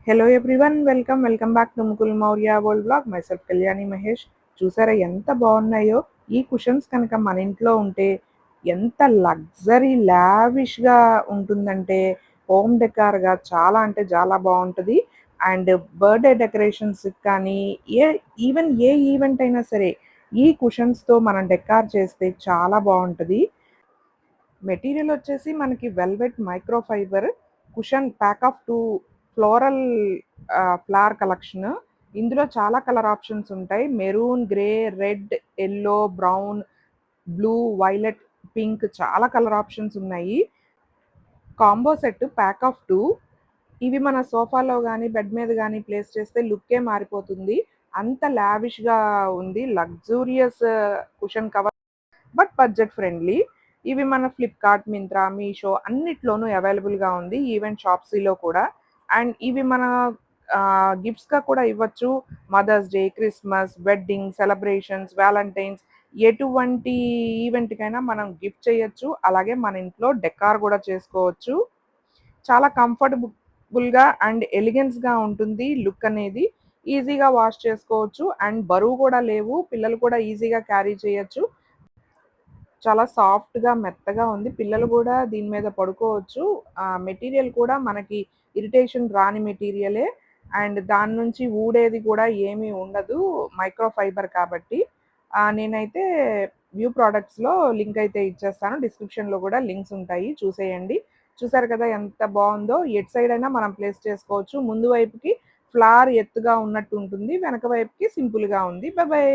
Hello everyone welcome back to Mukul Maurya world blog myself Kalyani Mahesh. చూసారా ఎంత బాగున్నాయో ఈ కుషన్స్. కనుక మన ఇంట్లో ఉంటే ఎంత లగ్జరీ లావిష్గా ఉంటుందంటే హోమ్ డెకార్గా చాలా అంటే చాలా బాగుంటుంది. అండ్ బర్త్డే డెకరేషన్స్ కానీ ఈవెన్ ఏ ఈవెంట్ అయినా సరే ఈ కుషన్స్తో మనం డెకార్ చేస్తే చాలా బాగుంటుంది. మెటీరియల్ వచ్చేసి మనకి velvet micro fibre cushion pack of 2 floral flower collection. ఇందులో చాలా కలర్ ఆప్షన్స్ ఉంటాయి. Maroon, grey, red, yellow, brown, blue, violet, pink చాలా కలర్ ఆప్షన్స్ ఉన్నాయి. Combo set pack of 2. ఇవి మన సోఫాలో గానీ, బెడ్ మీద గానీ ప్లేస్ చేస్తే లుక్కే మారిపోతుంది. అంత లావిష్‌గా ఉంది. Luxurious cushion cover but budget friendly. ఇవి మన ఫ్లిప్‌కార్ట్, మింత్రా, మీషో అన్నిట్లోనూ అవైలబుల్‌గా ఉంది. ఈవెన్ షాప్సీలో కూడా. అండ్ ఇవి మన గిఫ్ట్స్‌గా కూడా ఇవ్వచ్చు. Mother's day, Christmas, wedding, celebrations, valentine's ఎటువంటి ఈవెంట్‌కైనా మనం గిఫ్ట్ చేయొచ్చు. అలాగే మన ఇంట్లో డెకార్ కూడా చేసుకోవచ్చు. చాలా కంఫర్టబుల్‌గా అండ్ ఎలిగెన్స్‌గా ఉంటుంది లుక్ అనేది. ఈజీగా వాష్ చేసుకోవచ్చు అండ్ బరువు కూడా లేవు. పిల్లలు కూడా ఈజీగా క్యారీ చేయొచ్చు. చాలా సాఫ్ట్‌గా, మెత్తగా ఉంది. పిల్లలు గూడా దీని మీద పడుకోవచ్చు. మెటీరియల్ కూడా మనకి ఇరిటేషన్ రాని మెటీరియలే. అండ్ దాని నుంచి ఊడేది కూడా ఏమీ ఉండదు. మైక్రో ఫైబర్ కాబట్టి. నేనైతే వ్యూ ప్రొడక్ట్స్‌లో లింక్ అయితే ఇచ్చేస్తాను. డిస్క్రిప్షన్‌లో గూడా లింక్స్ ఉంటాయి. చూసేయండి. చూసారు కదా ఎంత బావుందో! ఎటు సైడ్ అయినా మనం ప్లేస్ చేసుకోవచ్చు. ముందు వైపుకి ఫ్లవర్ ఎత్తుగా ఉన్నట్టు ఉంటుంది. వెనక వైపుకి సింపుల్‌గా ఉంది. Bye bye.